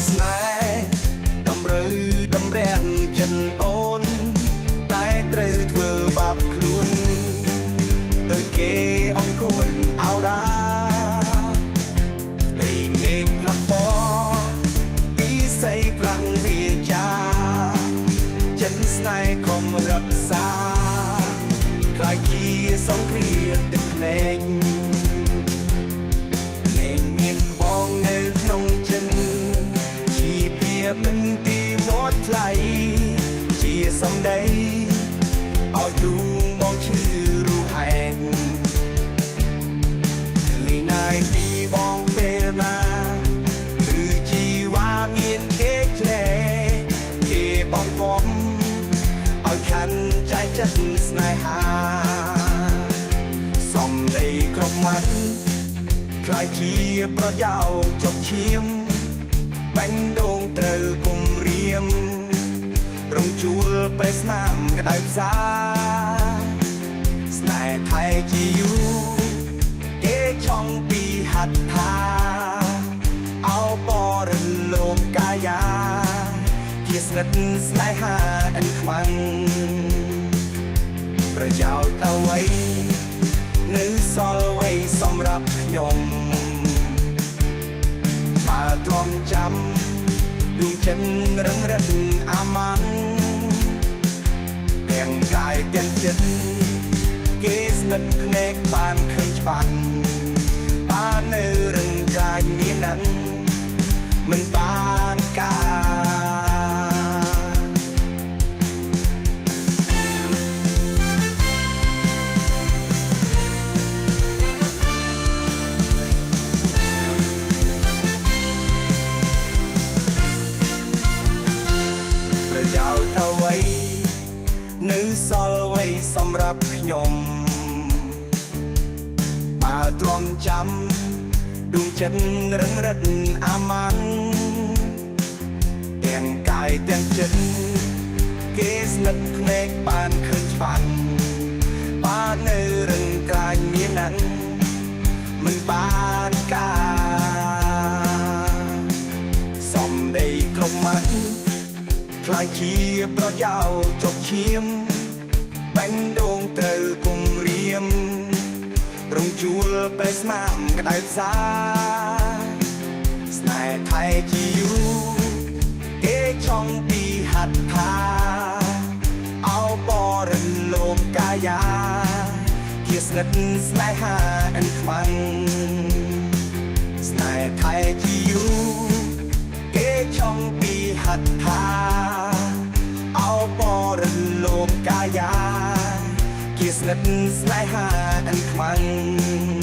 ស្នេហ៍តម្រូវតម្រាំងចិត្តអូនតែត្រូវធ្វើបាបខ្លួនទៅគេអង្គុយអោដាពេលមេឃផ្លាស់ពណ៌ពីស័យខ្លាំងវាចាចិត្តស្នេហ៍ខំរក្សាខ្លាចជាសង្គ្រាមទឹកភ្នែកមិនទីមាត់ថ្លៃជាសំដីឲ្យទូមកឈឺរូបហែងលីណៃពីបងពេលណាគឺជីវ៉ាមានគេឆ្លេគេបងបងឲ្យខាន់ใจចិត្តស្នេហាសំដីគ្រប់មាត់ខ្លាចជាប្រយោគចុកឈាមបាញ់ដងត្រូវគុំរៀមរងជួលពេលស្នាមក្តៅផ្សាស្នេហ៍ថៃជាយូគេចង់ពីហត្ថាអោបរលោកកាយាជាស្និទ្ធស្នេហាអិនខ្មាំងប្រយោជន៍អ្វីនៅសល់អ្វីសម្រាប់ខ្ញុំទ្រាំចាំដួងចិត្តរឹងរិតអាម៉ាន់ទាំងកាយទាំងចិត្តគេស្និទ្ធភ្នែកបានឃើញច្បាស់បាននៅរឹងកាយមានนั้นមិនបាននៅសល់អ្វីសម្រាប់ខ្ញុំបើទ្រាំចាំដួងចិត្តរឹងរិតអាម៉ាន់ទាំងកាយទាំងចិត្តគេស្និទ្ធភ្នែកបានឃើញច្បាស់បាននៅរឹងកាយមានนั้นមិនបានសំដីគ្រប់មាត់ខ្លាចជាប្រយោគចុកឈាមបាញ់ដងត្រូវគុំរៀមរងជួលពេលស្នាមក្តៅផ្សាស្នេហ៍ថៃជាយូគេចង់ពីហត្ថាអោបរលោកកាយាជាស្និទ្ធស្នេហាអិនខ្មាំងស្នេហ៍ថៃជាយូគេចង់ពីហត្ថាអោបរលោកកាយាជាស្និទ្ធស្នេហាអិនខ្មាំង